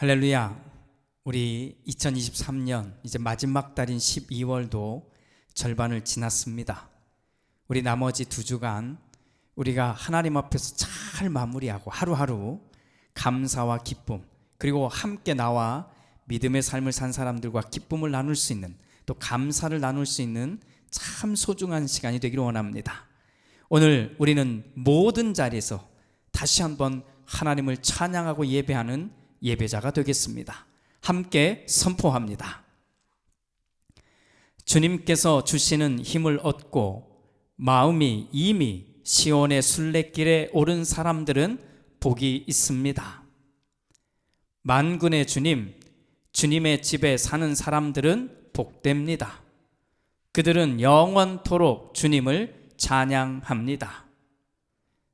할렐루야. 우리 2023년 이제 마지막 달인 12월도 절반을 지났습니다. 우리 나머지 2주간 우리가 하나님 앞에서 잘 마무리하고 하루하루 감사와 기쁨, 그리고 함께 나와 믿음의 삶을 산 사람들과 기쁨을 나눌 수 있는, 또 감사를 나눌 수 있는 참 소중한 시간이 되기를 원합니다. 오늘 우리는 모든 자리에서 다시 한번 하나님을 찬양하고 예배하는 예배자가 되겠습니다. 함께 선포합니다. 주님께서 주시는 힘을 얻고 마음이 이미 시온의 순례길에 오른 사람들은 복이 있습니다. 만군의 주님, 주님의 집에 사는 사람들은 복됩니다. 그들은 영원토록 주님을 찬양합니다.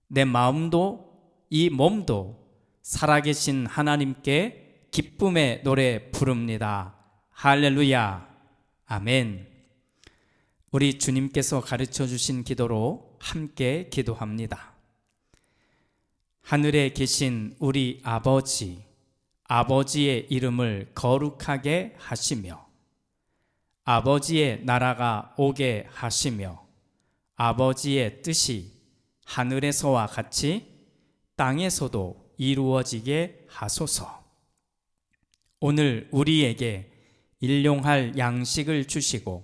내 마음도 이 몸도 살아계신 하나님께 기쁨의 노래 부릅니다. 할렐루야. 아멘. 우리 주님께서 가르쳐 주신 기도로 함께 기도합니다. 하늘에 계신 우리 아버지, 아버지의 이름을 거룩하게 하시며 아버지의 나라가 오게 하시며 아버지의 뜻이 하늘에서와 같이 땅에서도 이루어지게 하소서. 오늘 우리에게 일용할 양식을 주시고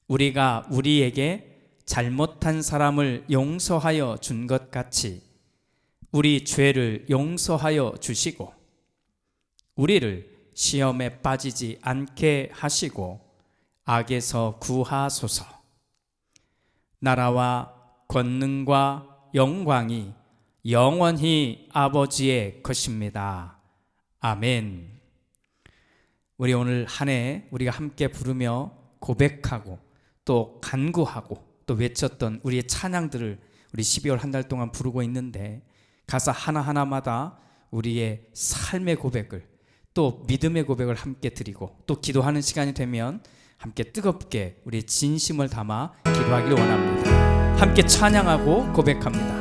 우리가 우리에게 잘못한 사람을 용서하여 준 것 같이 우리 죄를 용서하여 주시고 우리를 시험에 빠지지 않게 하시고 악에서 구하소서. 나라와 권능과 영광이 영원히 아버지의 것입니다. 아멘. 우리 오늘 한 해 우리가 함께 부르며 고백하고 또 간구하고 또 외쳤던 우리의 찬양들을 우리 12월 한 달 동안 부르고 있는데, 가사 하나하나마다 우리의 삶의 고백을, 또 믿음의 고백을 함께 드리고 또 기도하는 시간이 되면 함께 뜨겁게 우리의 진심을 담아 기도하기를 원합니다. 함께 찬양하고 고백합니다.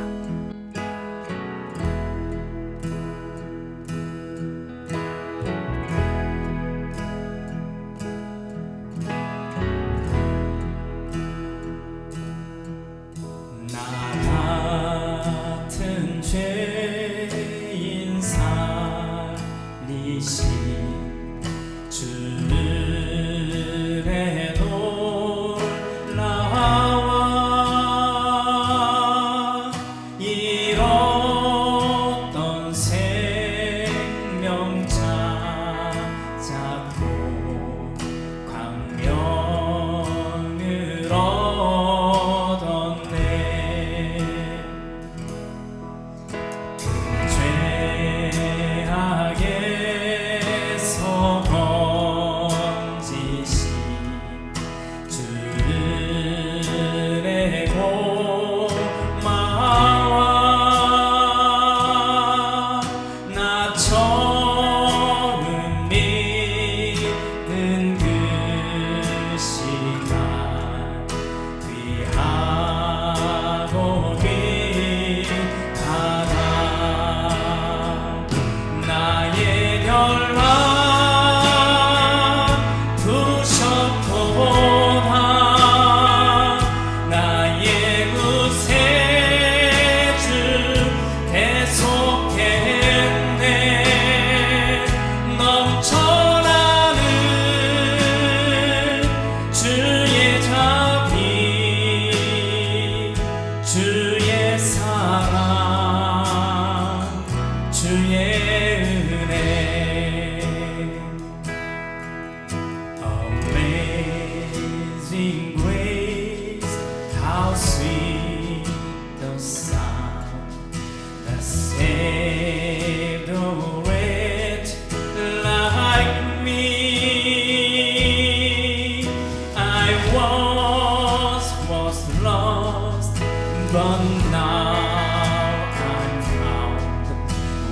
But now I'm found,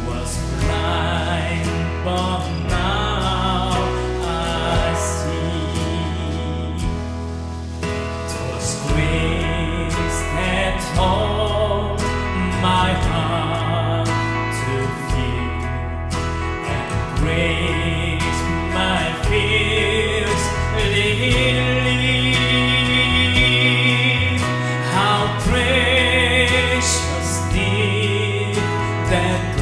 was blind.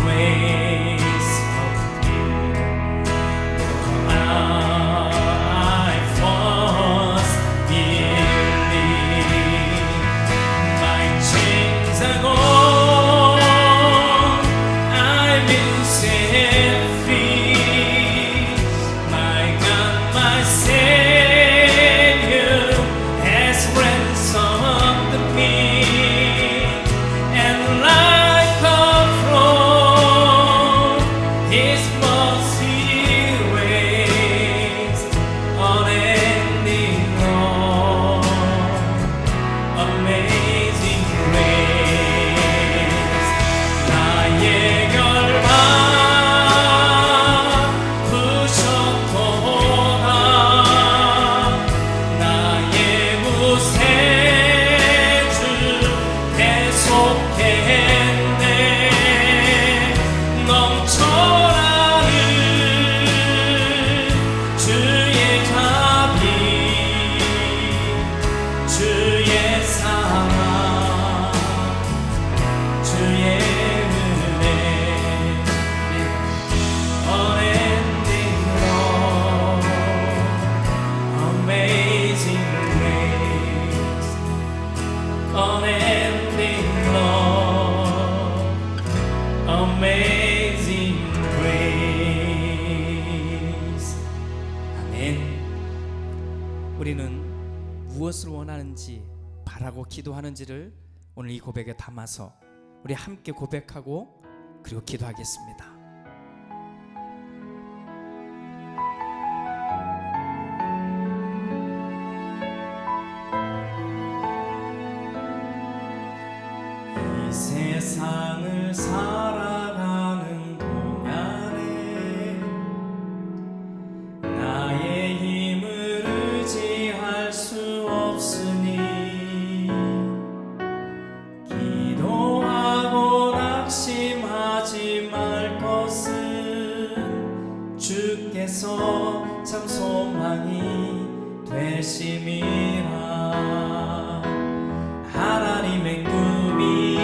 ways of fear. I was believing my chains are gone. I've been set free. My God, my Savior has ransomed me, and like a flood, His mercy reigns, unending love, amazing grace. 나의 결박 부셨도다. 나의 구세주 대속했네. 넘쳐나는 주의 자비, 주의 사랑, 주의 은혜, unending love, amazing grace, unending love, amazing grace. 아멘. 우리는 무엇을 원하는지, 바라고 기도하는지를 오늘 이 고백에 담아서 우리 함께 고백하고 그리고 기도하겠습니다. 이 세상을 살아가는 동안에 나의 힘을 의지할 수 없으니 기도하고 낙심하지 말 것은 주께서 참 소망이 되심이라. 하나님의 꿈이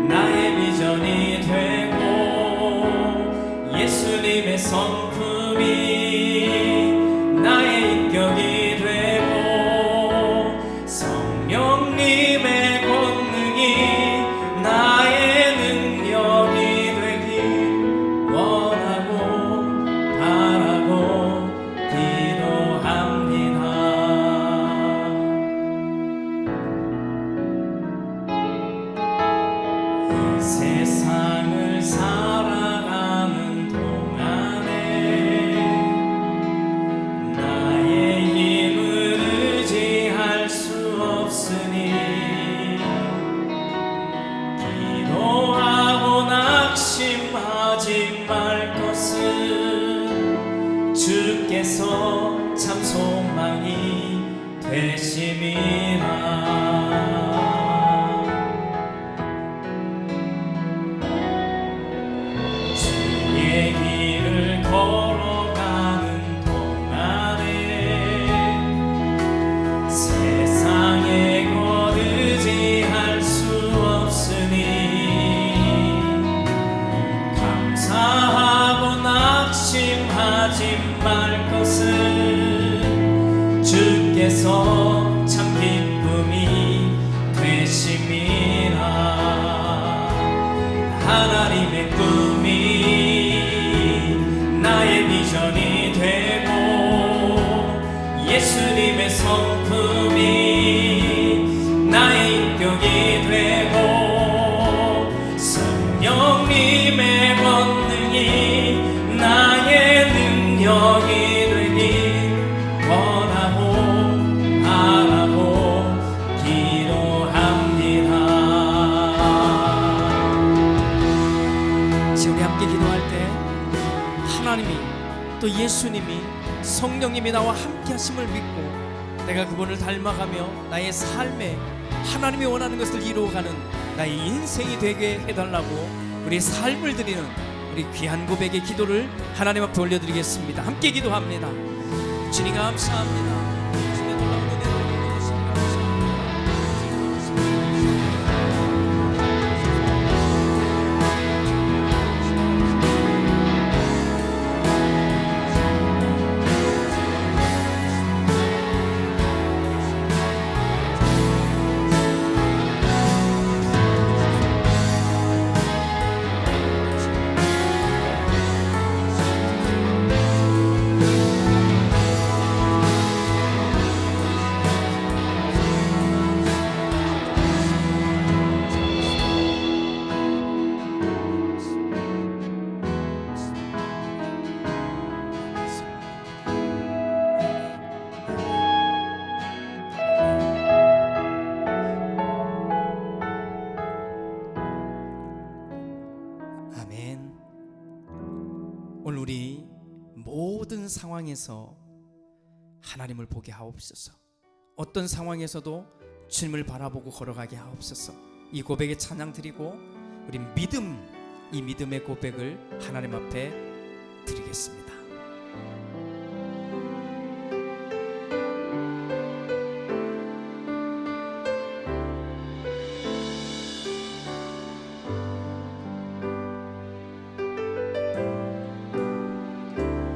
나의 비전이 되고 예수님의 성품이 나의 인격이 되고 성령님의 권능이 나의 능력이 되길 원하고 바라고 기도합니다. 이 세상을 살아가는 동안에 나의 힘을 의지할 수 없으니 기도하고 낙심하지 말 것은 주께서 참 소망이 되심이라. 주의 길을 걸어가는 동안에 세상의 것 의지할 수 없으니 감사하고 낙심하지 말 것은 주께서 참 기쁨이 되심이라. 하나님의 꿈이 나의 비전이 되고 예수님의 성품이 나의 인격이 되고 성령님의 권능이 나의 능력이 되길 원하고 바라고 기도합니다. 지금 우리 함께 기도할 때 하나님이 또 예수님이 성령님이 나와 함께 하심을 믿고 내가 그분을 닮아가며 나의 삶에 하나님이 원하는 것을 이루어가는 나의 인생이 되게 해달라고 우리 삶을 드리는 우리 귀한 고백의 기도를 하나님 앞에 올려드리겠습니다. 함께 기도합니다. 주님 감사합니다. 주님의 놀라운 은혜를 주시니 감사합니다. 아멘. 오늘 우리 모든 상황에서 하나님을 보게 하옵소서. 어떤 상황에서도 주님을 바라보고 걸어가게 하옵소서. 이 고백에 찬양 드리고 우리 이 믿음의 고백을 하나님 앞에 드리겠습니다.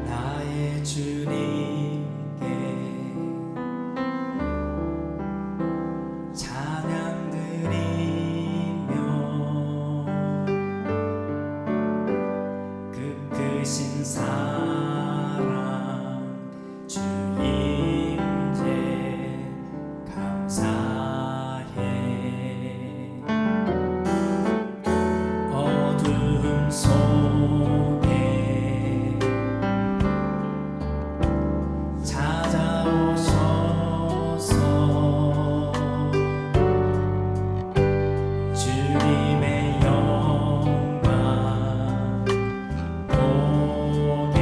나의 주님께 찬양 드리며 그 크신 사랑 주 임재 감사해. 어둠 속에 찾아오셔서 주님의 영광 보게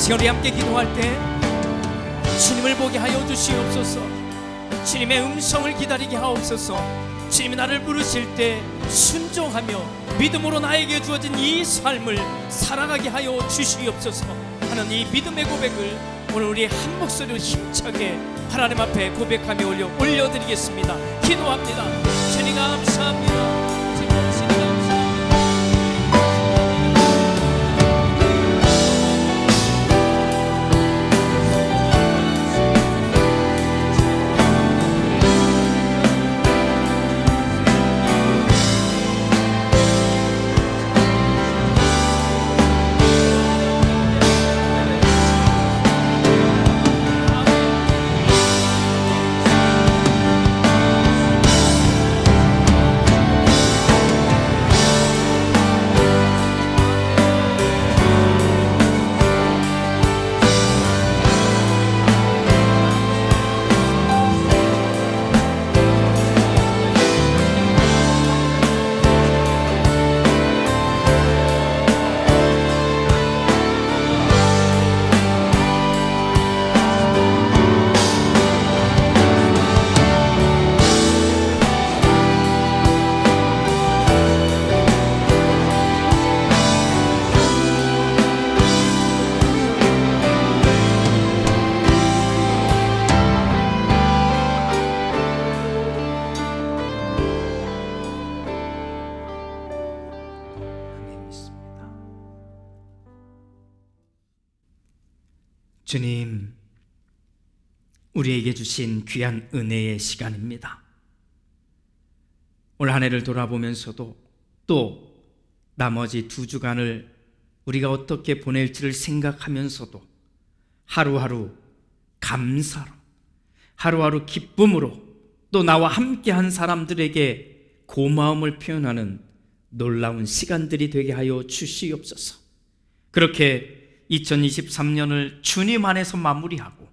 시간 우리 함께 기도할 때 주님을 보게 하여 주시옵소서. 주님의 음성을 기다리게 하옵소서. 주님이 나를 부르실 때 순종하며 믿음으로 나에게 주어진 이 삶을 살아가게 하여 주시옵소서 하는 이 믿음의 고백을 오늘 우리 한 목소리로 힘차게 하나님 앞에 고백하며 올려드리겠습니다. 기도합니다. 주님 감사합니다. 주님, 우리에게 주신 귀한 은혜의 시간입니다. 올 한 해를 돌아보면서도 또 나머지 2주간을 우리가 어떻게 보낼지를 생각하면서도 하루하루 감사로, 하루하루 기쁨으로, 또 나와 함께한 사람들에게 고마움을 표현하는 놀라운 시간들이 되게 하여 주시옵소서. 그렇게 2023년을 주님 안에서 마무리하고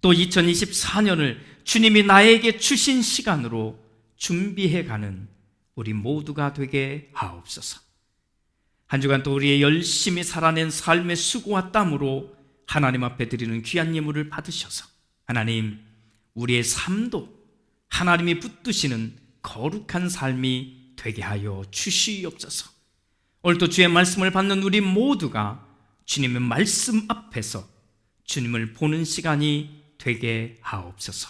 또 2024년을 주님이 나에게 주신 시간으로 준비해가는 우리 모두가 되게 하옵소서. 한 주간 또 우리의 열심히 살아낸 삶의 수고와 땀으로 하나님 앞에 드리는 귀한 예물을 받으셔서 하나님, 우리의 삶도 하나님이 붙드시는 거룩한 삶이 되게 하여 주시옵소서. 오늘 또 주의 말씀을 받는 우리 모두가 주님의 말씀 앞에서 주님을 보는 시간이 되게 하옵소서.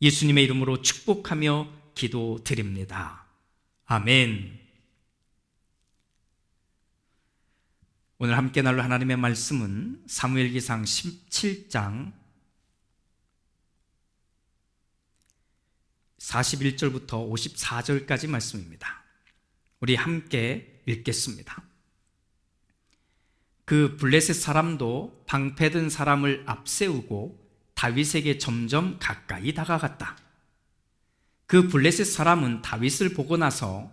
예수님의 이름으로 축복하며 기도드립니다. 아멘. 오늘 함께 나눌 하나님의 말씀은 사무엘기상 17장 41절부터 54절까지 말씀입니다. 우리 함께 읽겠습니다. 그 블레셋 사람도 방패든 사람을 앞세우고 다윗에게 점점 가까이 다가갔다. 그 블레셋 사람은 다윗을 보고 나서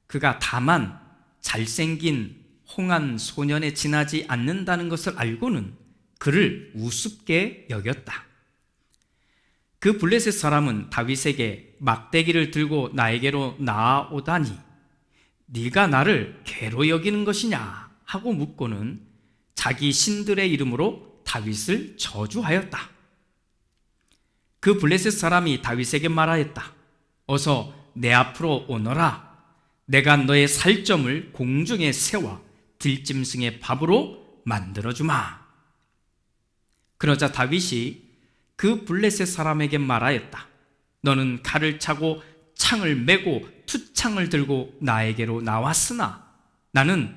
그가 다만 잘생긴 홍한 소년에 지나지 않는다는 것을 알고는 그를 우습게 여겼다. 그 블레셋 사람은 다윗에게 막대기를 들고 나에게로 나아오다니 네가 나를 개로 여기는 것이냐 하고 묻고는 자기 신들의 이름으로 다윗을 저주하였다. 그 블레셋 사람이 다윗에게 말하였다. 어서 내 앞으로 오너라. 내가 너의 살점을 공중에 세워 들짐승의 밥으로 만들어주마. 그러자 다윗이 그 블레셋 사람에게 말하였다. 너는 칼을 차고 창을 메고 투창을 들고 나에게로 나왔으나 나는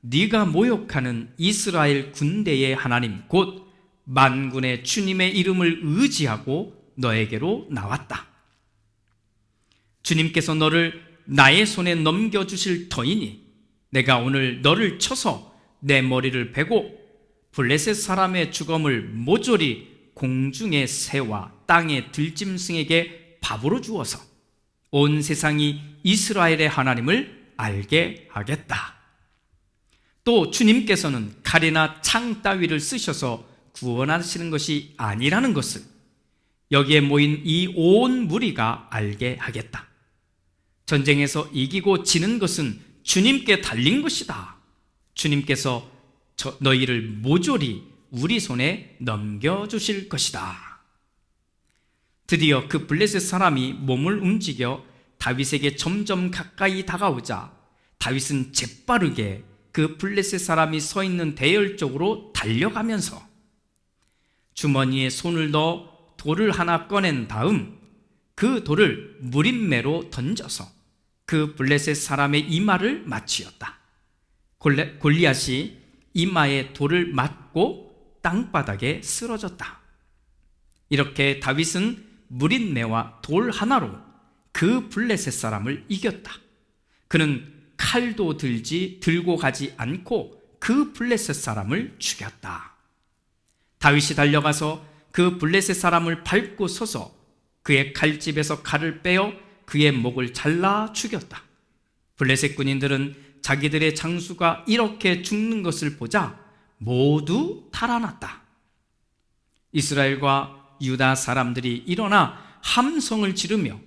네가 모욕하는 이스라엘 군대의 하나님 곧 만군의 주님의 이름을 의지하고 너에게로 나왔다. 주님께서 너를 나의 손에 넘겨주실 터이니 내가 오늘 너를 쳐서 내 머리를 베고 블레셋 사람의 주검을 모조리 공중의 새와 땅의 들짐승에게 밥으로 주어서 온 세상이 이스라엘의 하나님을 알게 하겠다. 또 주님께서는 칼이나 창 따위를 쓰셔서 구원하시는 것이 아니라는 것을 여기에 모인 이 온 무리가 알게 하겠다. 전쟁에서 이기고 지는 것은 주님께 달린 것이다. 주님께서 너희를 모조리 우리 손에 넘겨주실 것이다. 드디어 그 블레셋 사람이 몸을 움직여 다윗에게 점점 가까이 다가오자 다윗은 재빠르게 그 블레셋 사람이 서 있는 대열 쪽으로 달려가면서 주머니에 손을 넣어 돌을 하나 꺼낸 다음 그 돌을 무림매로 던져서 그 블레셋 사람의 이마를 맞추었다. 골리앗이 이마에 돌을 맞고 땅바닥에 쓰러졌다. 이렇게 다윗은 무림매와 돌 하나로 그 블레셋 사람을 이겼다. 그는 칼도 들고 가지 않고 그 블레셋 사람을 죽였다. 다윗이 달려가서 그 블레셋 사람을 밟고 서서 그의 칼집에서 칼을 빼어 그의 목을 잘라 죽였다. 블레셋 군인들은 자기들의 장수가 이렇게 죽는 것을 보자 모두 달아났다. 이스라엘과 유다 사람들이 일어나 함성을 지르며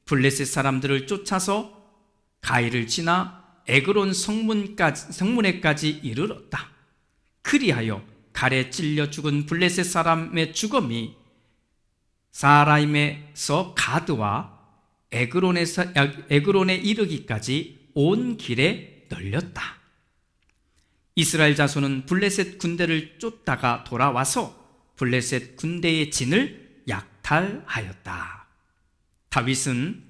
블레셋 사람들을 쫓아서 가이를 지나 에그론 성문에까지 이르렀다. 그리하여 칼에 찔려 죽은 블레셋 사람의 죽음이 사라임에서 가드와 에그론에 이르기까지 온 길에 널렸다. 이스라엘 자손은 블레셋 군대를 쫓다가 돌아와서 블레셋 군대의 진을 약탈하였다. 다윗은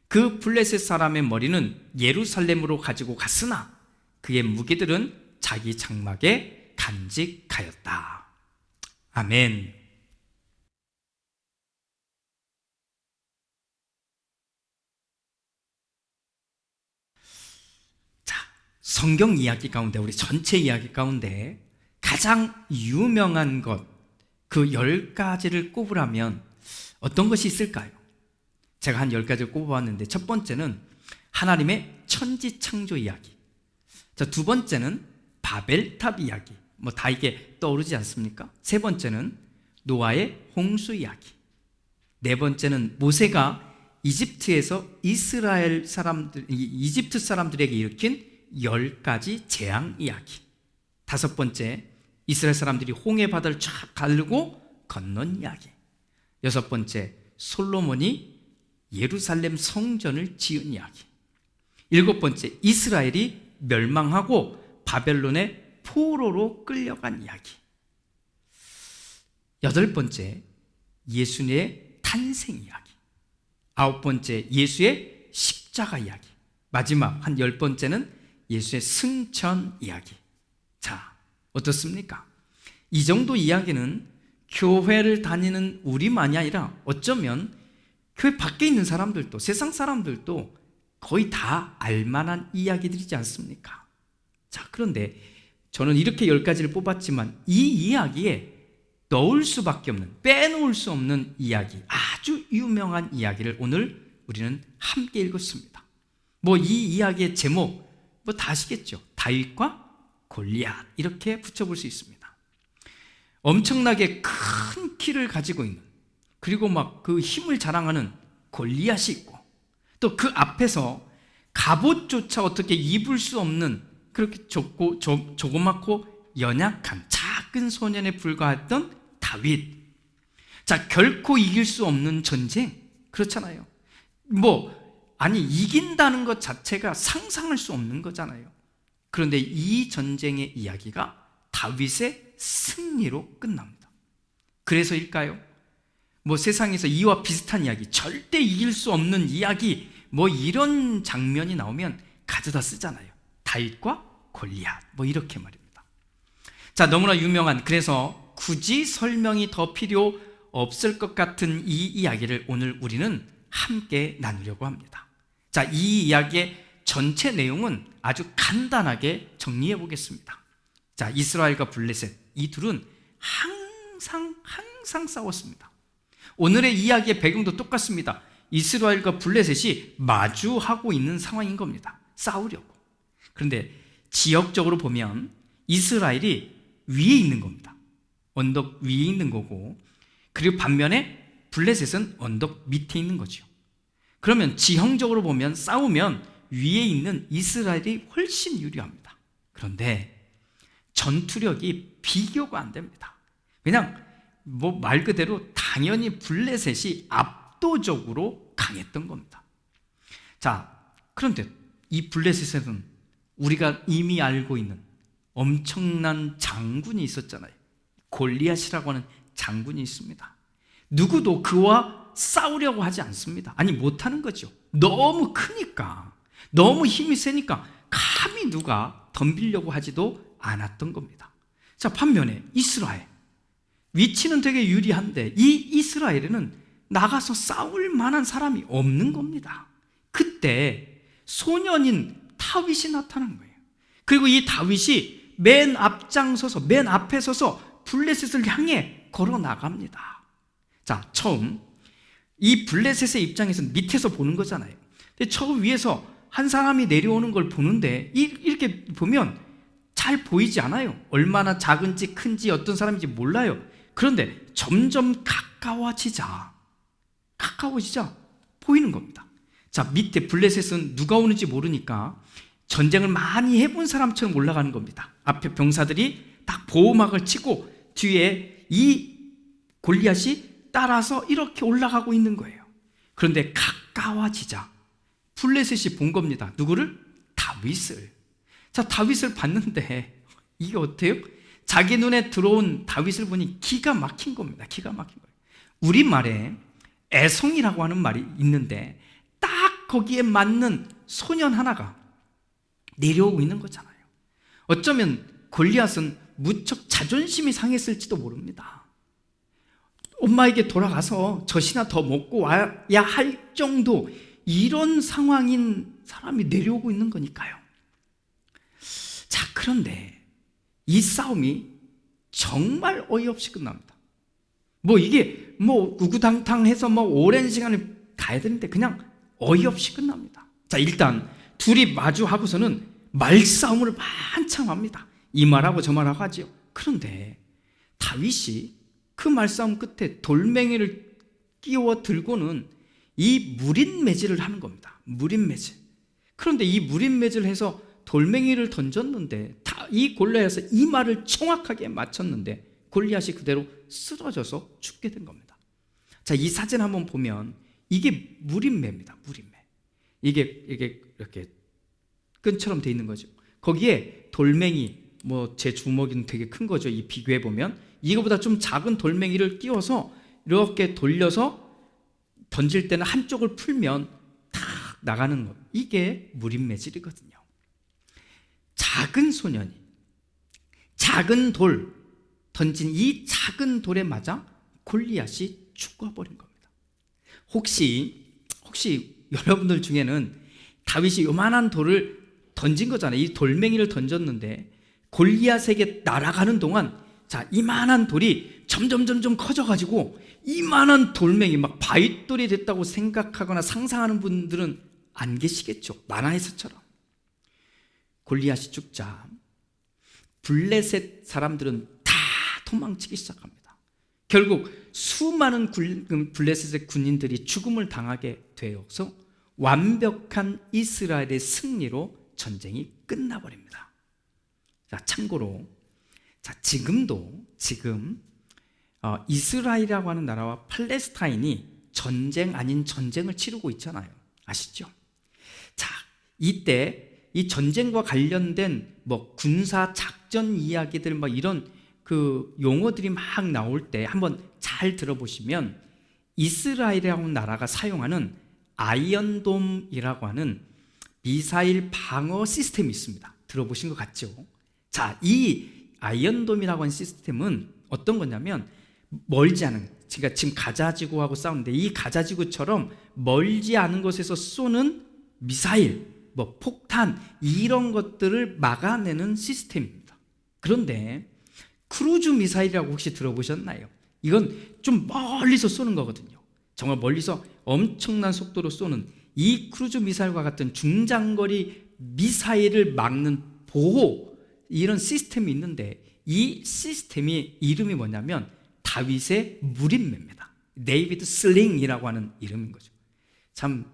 그 블레셋 사람의 머리는 예루살렘으로 가지고 갔으나 그의 무기들은 자기 장막에 간직하였다. 아멘. 자, 성경 이야기 가운데, 우리 전체 이야기 가운데 가장 유명한 것, 그 10가지를 꼽으라면 어떤 것이 있을까요? 제가 한 10가지를 꼽아봤는데, 첫 번째는 하나님의 천지창조 이야기. 자, 두 번째는 바벨탑 이야기. 뭐 다 이게 떠오르지 않습니까? 세 번째는 노아의 홍수 이야기. 네 번째는 모세가 이집트에서 이집트 사람들에게 일으킨 10가지 재앙 이야기. 다섯 번째, 이스라엘 사람들이 홍해 바다를 쫙 가르고 건넌 이야기. 여섯 번째, 솔로몬이 예루살렘 성전을 지은 이야기. 일곱 번째, 이스라엘이 멸망하고 바벨론의 포로로 끌려간 이야기. 여덟 번째, 예수님의 탄생 이야기. 아홉 번째, 예수의 십자가 이야기. 마지막 한 10번째는 예수의 승천 이야기. 자, 어떻습니까? 이 정도 이야기는 교회를 다니는 우리만이 아니라 어쩌면 교회 밖에 있는 사람들도, 세상 사람들도 거의 다 알만한 이야기들이지 않습니까? 자, 그런데 저는 이렇게 10가지를 뽑았지만 이 이야기에 넣을 수밖에 없는, 빼놓을 수 없는 이야기, 아주 유명한 이야기를 오늘 우리는 함께 읽었습니다. 뭐 이 이야기의 제목 뭐 다 아시겠죠? 다윗과 골리앗, 이렇게 붙여볼 수 있습니다. 엄청나게 큰 키를 가지고 있는, 그리고 막 그 힘을 자랑하는 골리앗이 있고, 또 그 앞에서 갑옷조차 어떻게 입을 수 없는 그렇게 조그맣고 연약한 작은 소년에 불과했던 다윗. 자, 결코 이길 수 없는 전쟁, 그렇잖아요. 이긴다는 것 자체가 상상할 수 없는 거잖아요. 그런데 이 전쟁의 이야기가 다윗의 승리로 끝납니다. 그래서일까요? 세상에서 이와 비슷한 이야기, 절대 이길 수 없는 이야기, 이런 장면이 나오면 가져다 쓰잖아요. 다윗과 골리앗, 이렇게 말입니다. 자, 너무나 유명한, 그래서 굳이 설명이 더 필요 없을 것 같은 이 이야기를 오늘 우리는 함께 나누려고 합니다. 자, 이 이야기의 전체 내용은 아주 간단하게 정리해 보겠습니다. 자, 이스라엘과 블레셋, 이 둘은 항상 싸웠습니다. 오늘의 이야기의 배경도 똑같습니다. 이스라엘과 블레셋이 마주하고 있는 상황인 겁니다. 싸우려고. 그런데 지역적으로 보면 이스라엘이 위에 있는 겁니다. 언덕 위에 있는 거고, 그리고 반면에 블레셋은 언덕 밑에 있는 거죠. 그러면 지형적으로 보면 싸우면 위에 있는 이스라엘이 훨씬 유리합니다. 그런데 전투력이 비교가 안 됩니다. 그냥 뭐 말 그대로 당연히 블레셋이 압도적으로 강했던 겁니다. 자, 그런데 이 블레셋에는 우리가 이미 알고 있는 엄청난 장군이 있었잖아요. 골리앗이라고 하는 장군이 있습니다. 누구도 그와 싸우려고 하지 않습니다. 아니, 못하는 거죠. 너무 크니까, 너무 힘이 세니까 감히 누가 덤비려고 하지도 않았던 겁니다. 자, 반면에 이스라엘, 위치는 되게 유리한데 이 이스라엘에는 나가서 싸울 만한 사람이 없는 겁니다. 그때 소년인 다윗이 나타난 거예요. 그리고 이 다윗이 맨 앞장서서, 맨 앞에 서서 블레셋을 향해 걸어 나갑니다. 자, 처음 이 블레셋의 입장에서는 밑에서 보는 거잖아요. 근데 저 위에서 한 사람이 내려오는 걸 보는데 이렇게 보면 잘 보이지 않아요. 얼마나 작은지 큰지 어떤 사람인지 몰라요. 그런데 점점 가까워지자 보이는 겁니다. 자, 밑에 블레셋은 누가 오는지 모르니까 전쟁을 많이 해본 사람처럼 올라가는 겁니다. 앞에 병사들이 딱 보호막을 치고 뒤에 이 골리앗이 따라서 이렇게 올라가고 있는 거예요. 그런데 가까워지자 블레셋이 본 겁니다. 누구를? 다윗을. 자, 다윗을 봤는데 이게 어때요? 자기 눈에 들어온 다윗을 보니 기가 막힌 겁니다. 기가 막힌 거예요. 우리말에 애성이라고 하는 말이 있는데 딱 거기에 맞는 소년 하나가 내려오고 있는 거잖아요. 어쩌면 골리앗은 무척 자존심이 상했을지도 모릅니다. 엄마에게 돌아가서 젖이나 더 먹고 와야 할 정도 이런 상황인 사람이 내려오고 있는 거니까요. 자, 그런데 이 싸움이 정말 어이없이 끝납니다. 이게 우구당탕해서 오랜 시간을 가야 되는데 그냥 어이없이 끝납니다. 자, 일단 둘이 마주하고서는 말싸움을 한참 합니다. 이 말하고 저 말하고 하죠. 그런데 다윗이 그 말싸움 끝에 돌멩이를 끼워 들고는 이 무린매질을 하는 겁니다. 무린매질. 그런데 이 무린매질을 해서 돌멩이를 던졌는데 이 골리앗이 이 말을 정확하게 맞췄는데 골리앗이 그대로 쓰러져서 죽게 된 겁니다. 자, 이 사진 한번 보면 이게 무린매입니다. 무린매. 이게 이렇게 끈처럼 돼 있는 거죠. 거기에 돌멩이, 제 주먹이는 되게 큰 거죠. 이 비교해 보면 이거보다 좀 작은 돌멩이를 끼워서 이렇게 돌려서 던질 때는 한쪽을 풀면 탁 나가는 것. 이게 무린매질이거든요. 작은 소년이 작은 돌 던진 이 작은 돌에 맞아 골리앗이 죽어버린 겁니다. 혹시 여러분들 중에는 다윗이 요만한 돌을 던진 거잖아요. 이 돌멩이를 던졌는데 골리앗에게 날아가는 동안 자, 이만한 돌이 점점 커져가지고 이만한 돌멩이 막 바윗돌이 됐다고 생각하거나 상상하는 분들은 안 계시겠죠. 만화에서처럼. 골리앗이 죽자 블레셋 사람들은 다 도망치기 시작합니다. 결국 수많은 블레셋의 군인들이 죽음을 당하게 되어서 완벽한 이스라엘의 승리로 전쟁이 끝나버립니다. 자, 참고로 지금 이스라엘이라고 하는 나라와 팔레스타인이 전쟁 아닌 전쟁을 치르고 있잖아요. 아시죠? 자, 이때 이 전쟁과 관련된 군사 작전 이야기들 이런 그 용어들이 막 나올 때 한번 잘 들어보시면 이스라엘이라고 하는 나라가 사용하는 아이언돔이라고 하는 미사일 방어 시스템이 있습니다. 들어보신 것 같죠? 자, 이 아이언돔이라고 하는 시스템은 어떤 거냐면 멀지 않은, 제가 지금 가자지구하고 싸우는데 이 가자지구처럼 멀지 않은 곳에서 쏘는 미사일, 폭탄 이런 것들을 막아내는 시스템입니다. 그런데 크루즈 미사일이라고 혹시 들어보셨나요? 이건 좀 멀리서 쏘는 거거든요. 정말 멀리서 엄청난 속도로 쏘는 이 크루즈 미사일과 같은 중장거리 미사일을 막는 보호 이런 시스템이 있는데 이 시스템이 이름이 뭐냐면 다윗의 무린매입니다. 데이비드 슬링이라고 하는 이름인 거죠. 참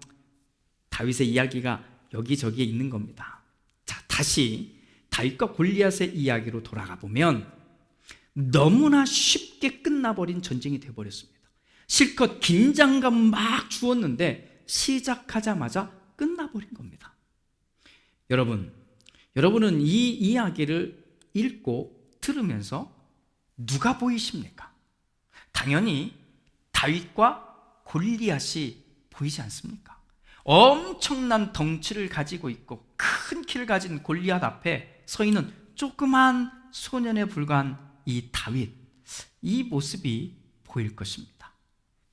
다윗의 이야기가 여기저기에 있는 겁니다. 자, 다시 다윗과 골리앗의 이야기로 돌아가 보면 너무나 쉽게 끝나버린 전쟁이 되어버렸습니다. 실컷 긴장감 막 주었는데 시작하자마자 끝나버린 겁니다. 여러분은 이 이야기를 읽고 들으면서 누가 보이십니까? 당연히 다윗과 골리앗이 보이지 않습니까? 엄청난 덩치를 가지고 있고 큰 키를 가진 골리앗 앞에 서 있는 조그만 소년에 불과한 이 다윗, 이 모습이 보일 것입니다.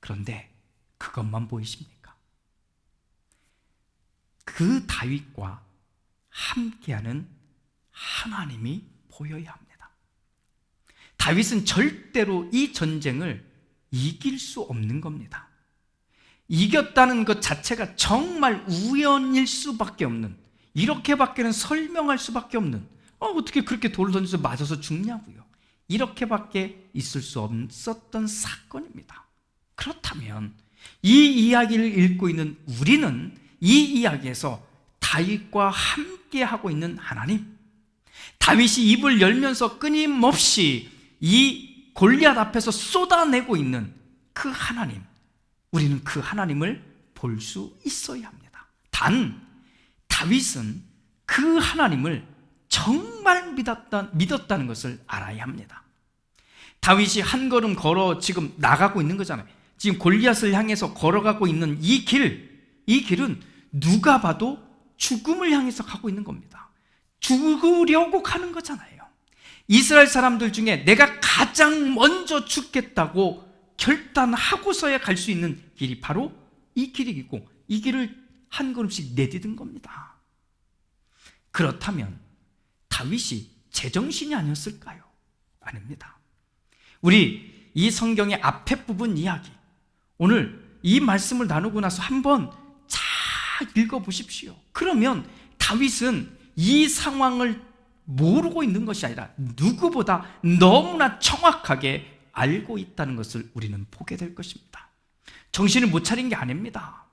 그런데 그것만 보이십니까? 그 다윗과 함께하는 하나님이 보여야 합니다. 다윗은 절대로 이 전쟁을 이길 수 없는 겁니다. 이겼다는 것 자체가 정말 우연일 수밖에 없는, 이렇게밖에는 설명할 수밖에 없는, 어떻게 그렇게 돌을 던져서 맞아서 죽냐고요. 이렇게밖에 있을 수 없었던 사건입니다. 그렇다면 이 이야기를 읽고 있는 우리는 이 이야기에서 다윗과 함께 하고 있는 하나님, 다윗이 입을 열면서 끊임없이 이 골리앗 앞에서 쏟아내고 있는 그 하나님, 우리는 그 하나님을 볼 수 있어야 합니다. 단 다윗은 그 하나님을 정말 믿었다는 것을 알아야 합니다. 다윗이 한 걸음 걸어 지금 나가고 있는 거잖아요. 지금 골리앗을 향해서 걸어가고 있는 이 길은 누가 봐도 죽음을 향해서 가고 있는 겁니다. 죽으려고 가는 거잖아요. 이스라엘 사람들 중에 내가 가장 먼저 죽겠다고 결단하고서야 갈 수 있는 길이 바로 이 길이고, 이 길을 한 걸음씩 내디딘 겁니다. 그렇다면 다윗이 제정신이 아니었을까요? 아닙니다. 우리 이 성경의 앞에 부분 이야기, 오늘 이 말씀을 나누고 나서 한번 잘 읽어보십시오. 그러면 다윗은 이 상황을 모르고 있는 것이 아니라 누구보다 너무나 정확하게 알고 있다는 것을 우리는 보게 될 것입니다. 정신을 못 차린 게 아닙니다.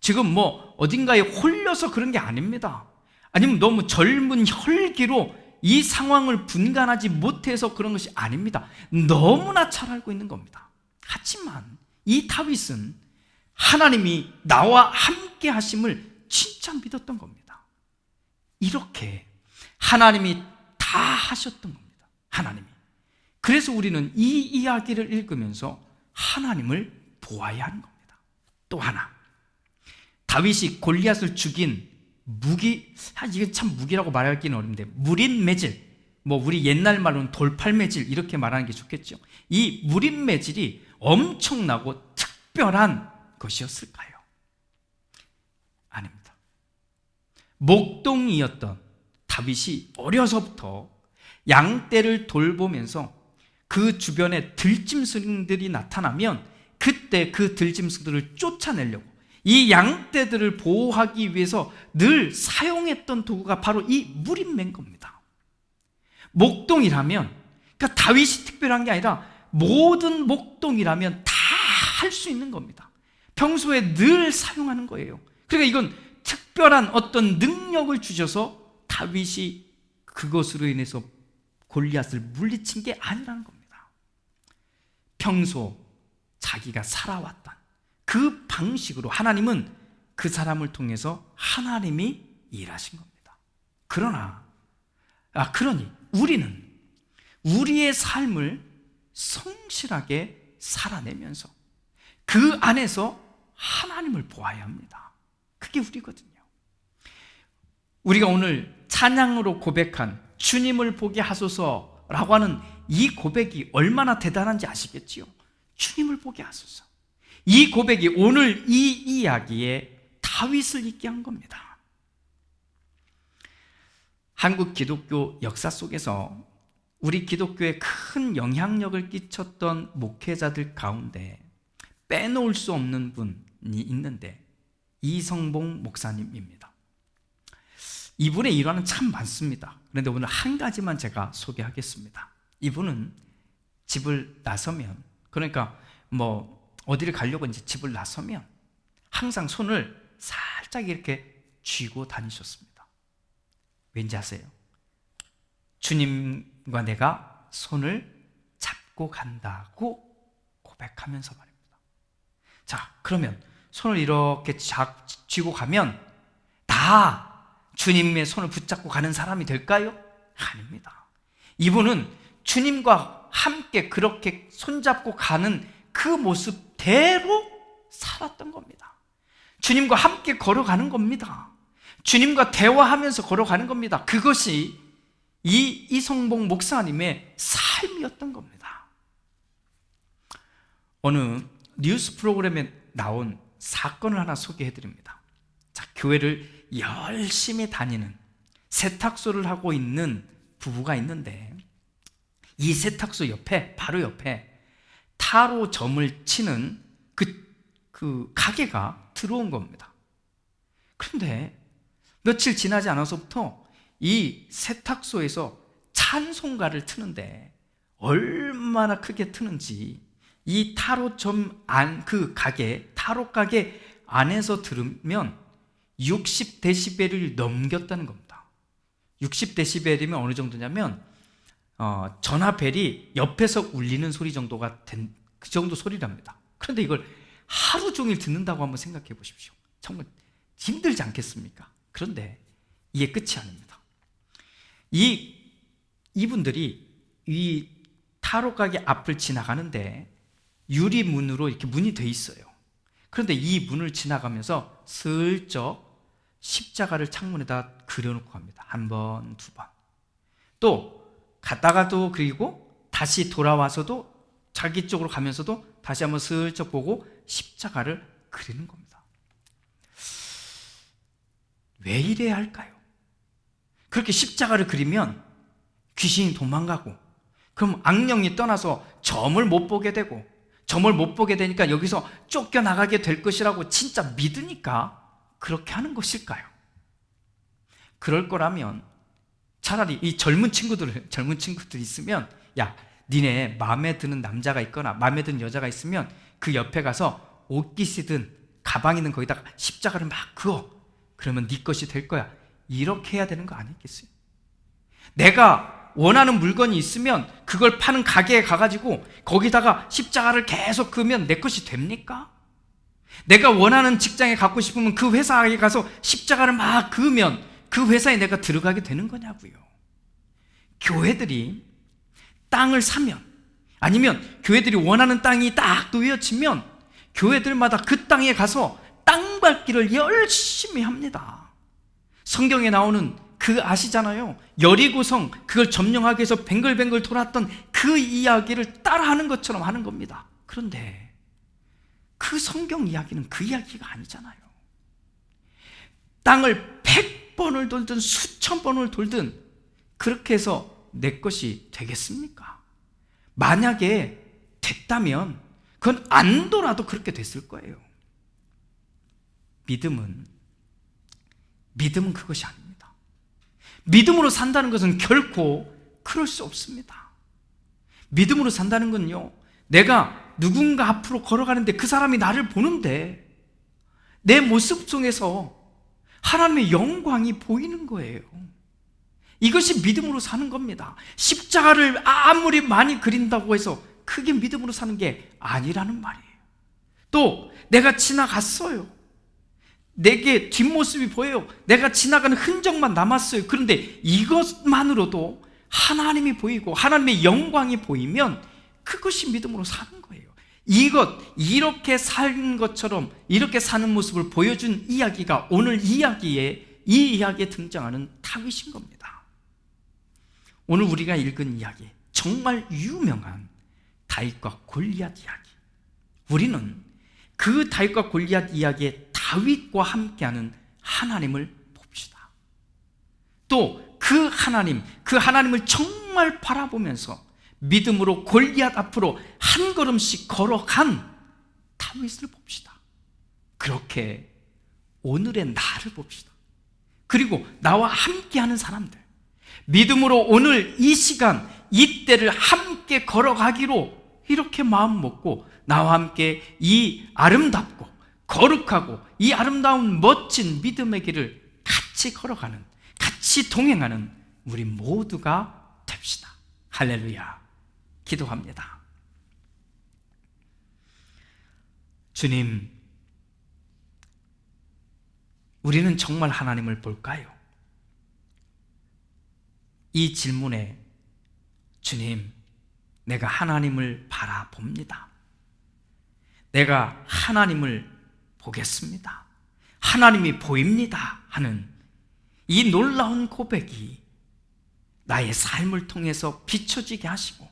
지금 어딘가에 홀려서 그런 게 아닙니다. 아니면 너무 젊은 혈기로 이 상황을 분간하지 못해서 그런 것이 아닙니다. 너무나 잘 알고 있는 겁니다. 하지만 이 다윗은 하나님이 나와 함께 하심을 진짜 믿었던 겁니다. 이렇게 하나님이 다 하셨던 겁니다. 하나님이. 그래서 우리는 이 이야기를 읽으면서 하나님을 보아야 하는 겁니다. 또 하나, 다윗이 골리앗을 죽인 무기, 이게 참 무기라고 말하기는 어렵는데, 무린매질, 우리 옛날 말로는 돌팔매질 이렇게 말하는 게 좋겠죠. 이 무린매질이 엄청나고 특별한 것이었을까요? 아닙니다. 목동이었던 다윗이 어려서부터 양떼를 돌보면서 그 주변에 들짐승들이 나타나면 그때 그 들짐승들을 쫓아내려고 이 양떼들을 보호하기 위해서 늘 사용했던 도구가 바로 이 무린매인 겁니다. 목동이라면, 그러니까 다윗이 특별한 게 아니라 모든 목동이라면 다 할 수 있는 겁니다. 평소에 늘 사용하는 거예요. 그러니까 이건 특별한 어떤 능력을 주셔서 다윗이 그것으로 인해서 골리앗을 물리친 게 아니라는 겁니다. 평소 자기가 살아왔던 그 방식으로 하나님은 그 사람을 통해서 하나님이 일하신 겁니다. 그러니 우리는 우리의 삶을 성실하게 살아내면서 그 안에서 하나님을 보아야 합니다. 그게 우리거든요. 우리가 오늘 찬양으로 고백한 주님을 보게 하소서라고 하는 이 고백이 얼마나 대단한지 아시겠지요? 주님을 보게 하소서. 이 고백이 오늘 이 이야기에 다윗을 있게 한 겁니다. 한국 기독교 역사 속에서 우리 기독교에 큰 영향력을 끼쳤던 목회자들 가운데 빼놓을 수 없는 분이 있는데 이성봉 목사님입니다. 이분의 일화는 참 많습니다. 그런데 오늘 한 가지만 제가 소개하겠습니다. 이분은 집을 나서면, 그러니까 어디를 가려고 이제 집을 나서면 항상 손을 살짝 이렇게 쥐고 다니셨습니다. 왠지 아세요? 주님과 내가 손을 붙잡고 간다고 고백하면서 말입니다. 자, 그러면 손을 이렇게 쥐고 가면 다 주님의 손을 붙잡고 가는 사람이 될까요? 아닙니다. 이분은 주님과 함께 그렇게 손잡고 가는 그 모습대로 살았던 겁니다. 주님과 함께 걸어가는 겁니다. 주님과 대화하면서 걸어가는 겁니다. 그것이 이성복 목사님의 삶이었던 겁니다. 어느 뉴스 프로그램에 나온 사건을 하나 소개해 드립니다. 자, 교회를 열심히 다니는 세탁소를 하고 있는 부부가 있는데 이 세탁소 옆에, 바로 옆에 타로 점을 치는 그 가게가 들어온 겁니다. 그런데 며칠 지나지 않아서부터 이 세탁소에서 찬송가를 트는데 얼마나 크게 트는지 이 타로점 그 가게, 타로 가게 안에서 들으면 60데시벨을 넘겼다는 겁니다. 60데시벨이면 어느 정도냐면 전화벨이 옆에서 울리는 소리 정도가 된 그 정도 소리랍니다. 그런데 이걸 하루 종일 듣는다고 한번 생각해 보십시오. 정말 힘들지 않겠습니까? 그런데 이게 끝이 아닙니다. 이분들이 이 타로 가게 앞을 지나가는데 유리문으로 이렇게 문이 돼 있어요. 그런데 이 문을 지나가면서 슬쩍 십자가를 창문에다 그려놓고 갑니다. 한 번, 두 번. 또 갔다가도 그리고 다시 돌아와서도 자기 쪽으로 가면서도 다시 한번 슬쩍 보고 십자가를 그리는 겁니다. 왜 이래야 할까요? 그렇게 십자가를 그리면 귀신이 도망가고 그럼 악령이 떠나서 점을 못 보게 되고 점을 못 보게 되니까 여기서 쫓겨나가게 될 것이라고 진짜 믿으니까 그렇게 하는 것일까요? 그럴 거라면 차라리 이 젊은 친구들 있으면 야, 니네 마음에 드는 남자가 있거나 마음에 드는 여자가 있으면 그 옆에 가서 옷깃이든 가방이든 거기다가 십자가를 막 그어. 그러면 네 것이 될 거야. 이렇게 해야 되는 거 아니겠어요? 내가 원하는 물건이 있으면 그걸 파는 가게에 가가지고 거기다가 십자가를 계속 그으면 내 것이 됩니까? 내가 원하는 직장에 갖고 싶으면 그 회사에 가서 십자가를 막 그으면 그 회사에 내가 들어가게 되는 거냐고요. 교회들이 땅을 사면 아니면 교회들이 원하는 땅이 딱 놓여지면 교회들마다 그 땅에 가서 땅 밟기를 열심히 합니다. 성경에 나오는 그 아시잖아요. 여리고성 그걸 점령하기 위해서 뱅글뱅글 돌았던 그 이야기를 따라하는 것처럼 하는 겁니다. 그런데 그 성경 이야기는 그 이야기가 아니잖아요. 땅을 100번을 돌든 수천 번을 돌든 그렇게 해서 내 것이 되겠습니까? 만약에 됐다면 그건 안 돌아도 그렇게 됐을 거예요. 믿음은 그것이 아닙니다. 믿음으로 산다는 것은 결코 그럴 수 없습니다. 믿음으로 산다는 건요, 내가 누군가 앞으로 걸어가는데 그 사람이 나를 보는데 내 모습 속에서 하나님의 영광이 보이는 거예요. 이것이 믿음으로 사는 겁니다. 십자가를 아무리 많이 그린다고 해서 그게 믿음으로 사는 게 아니라는 말이에요. 또 내가 지나갔어요. 내게 뒷모습이 보여요. 내가 지나가는 흔적만 남았어요. 그런데 이것만으로도 하나님이 보이고 하나님의 영광이 보이면 그것이 믿음으로 사는 거예요. 이렇게 사는 것처럼 이렇게 사는 모습을 보여준 이야기가 오늘 이 이야기에 등장하는 다윗인 겁니다. 오늘 우리가 읽은 이야기, 정말 유명한 다윗과 골리앗 이야기. 우리는 그 다윗과 골리앗 이야기에 다윗과 함께하는 하나님을 봅시다. 또 그 하나님을 정말 바라보면서 믿음으로 골리앗 앞으로 한 걸음씩 걸어간 다윗을 봅시다. 그렇게 오늘의 나를 봅시다. 그리고 나와 함께하는 사람들, 믿음으로 오늘 이 시간 이때를 함께 걸어가기로 이렇게 마음 먹고 나와 함께 이 아름답고 거룩하고 이 아름다운 멋진 믿음의 길을 같이 걸어가는, 같이 동행하는 우리 모두가 됩시다. 할렐루야. 기도합니다. 주님, 우리는 정말 하나님을 볼까요? 이 질문에 주님, 내가 하나님을 바라봅니다. 내가 하나님을 보겠습니다. 하나님이 보입니다 하는 이 놀라운 고백이 나의 삶을 통해서 비춰지게 하시고,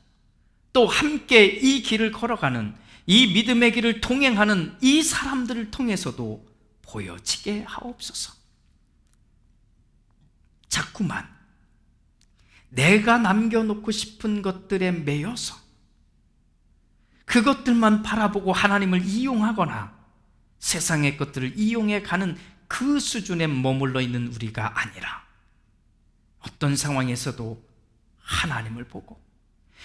또 함께 이 길을 걸어가는, 이 믿음의 길을 동행하는 이 사람들을 통해서도 보여지게 하옵소서. 자꾸만 내가 남겨놓고 싶은 것들에 매여서 그것들만 바라보고 하나님을 이용하거나 세상의 것들을 이용해 가는 그 수준에 머물러 있는 우리가 아니라, 어떤 상황에서도 하나님을 보고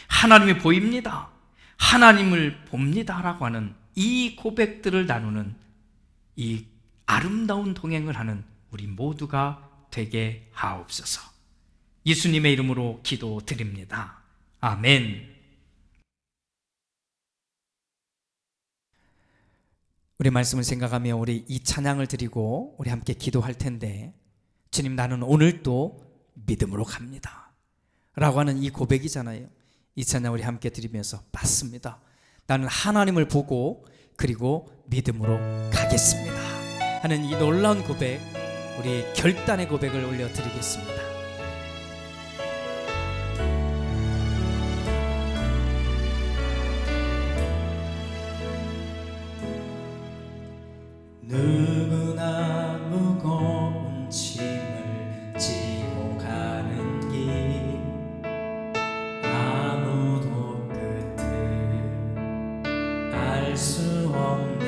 하나님이 보입니다, 하나님을 봅니다 라고 하는 이 고백들을 나누는 이 아름다운 동행을 하는 우리 모두가 되게 하옵소서. 예수님의 이름으로 기도드립니다. 아멘. 우리 말씀을 생각하며 우리 이 찬양을 드리고 우리 함께 기도할 텐데, 주님, 나는 오늘도 믿음으로 갑니다 라고 하는 이 고백이잖아요. 이 찬양 우리 함께 드리면서, 맞습니다, 나는 하나님을 보고 그리고 믿음으로 가겠습니다 하는 이 놀라운 고백, 우리 결단의 고백을 올려드리겠습니다. 누구나 무거운 짐을 지고 가는 길, 아무도 끝을 알 수 없네.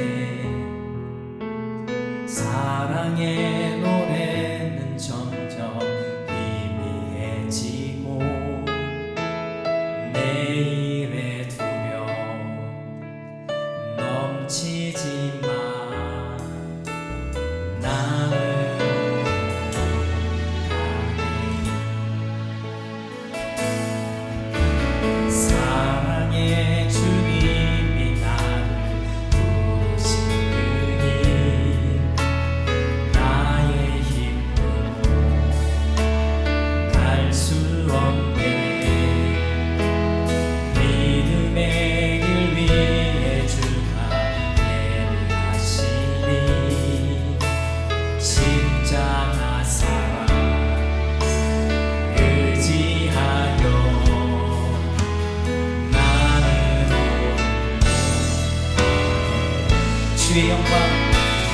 사랑의 노래는 점점 희미해지고 내일의 두려움 넘치지만 사랑의 주님이 나를 부르시니 나의 힘으로 갈 수 없네. 믿음의 길 위에 주가 예비하시니 십자가 사랑 의지하여 주의 영광,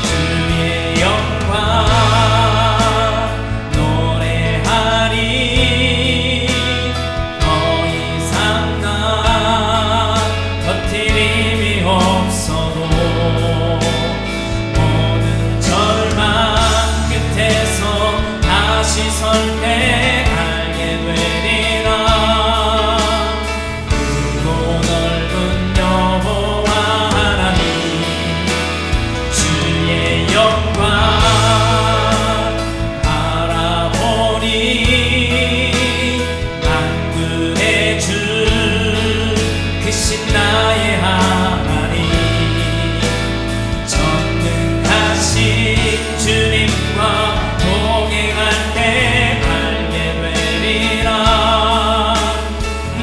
주의 영광 노래하리. 더 이상 난 버틸 힘이 없어도 모든 절망 끝에서 다시 설 때 알게 되리라. 크고 넓은 여호와 하나님, 주의 영광 바라보니 만군의 주 크신 나의 하나님, 전능하신 주님과 동행할 때 알게 되리라.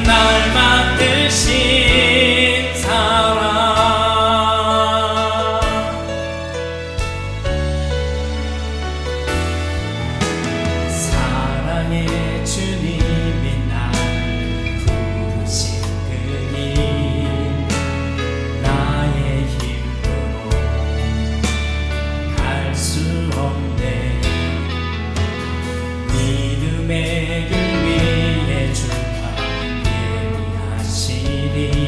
날 만드신 사랑, 사랑의 주님이 나를 부르신 그 길, 나의 힘으로 갈 수 없네. 믿음의 길 위에 주가 예비하시니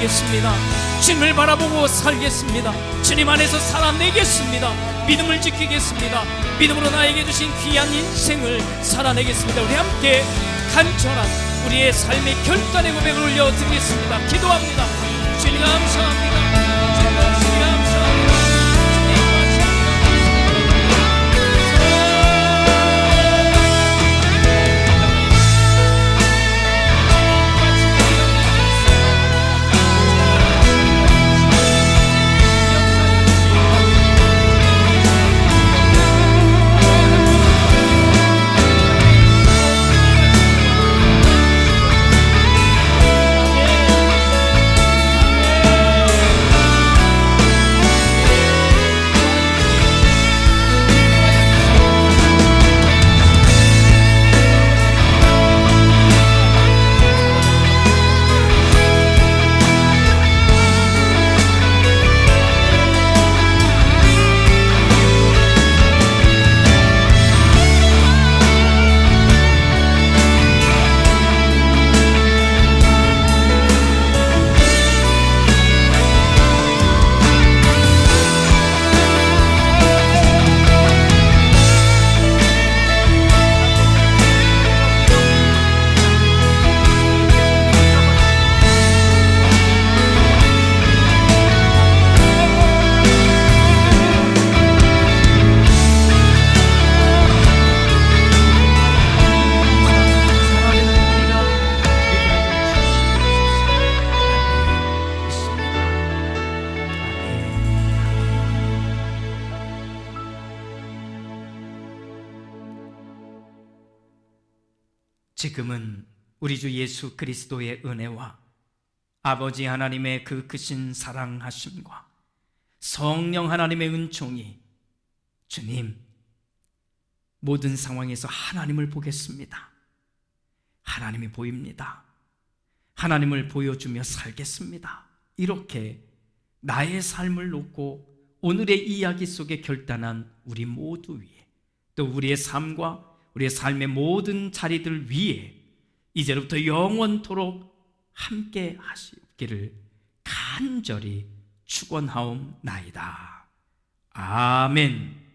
살겠습니다. 주님을 바라보고 살겠습니다. 주님 안에서 살아내겠습니다. 믿음을 지키겠습니다. 믿음으로 나에게 주신 귀한 인생을 살아내겠습니다. 우리 함께 간절한 우리의 삶의 결단의 고백을 올려드리겠습니다. 기도합니다. 주님 감사합니다. 주님 감사합니다. 지금은 우리 주 예수 그리스도의 은혜와 아버지 하나님의 그 크신 사랑하심과 성령 하나님의 은총이 주님, 모든 상황에서 하나님을 보겠습니다. 하나님이 보입니다. 하나님을 보여주며 살겠습니다. 이렇게 나의 삶을 놓고 오늘의 이야기 속에 결단한 우리 모두 위에, 또 우리의 삶과 우리의 삶의 모든 자리들 위에 이제부터 영원토록 함께 하시기를 간절히 축원하옵나이다. 아멘.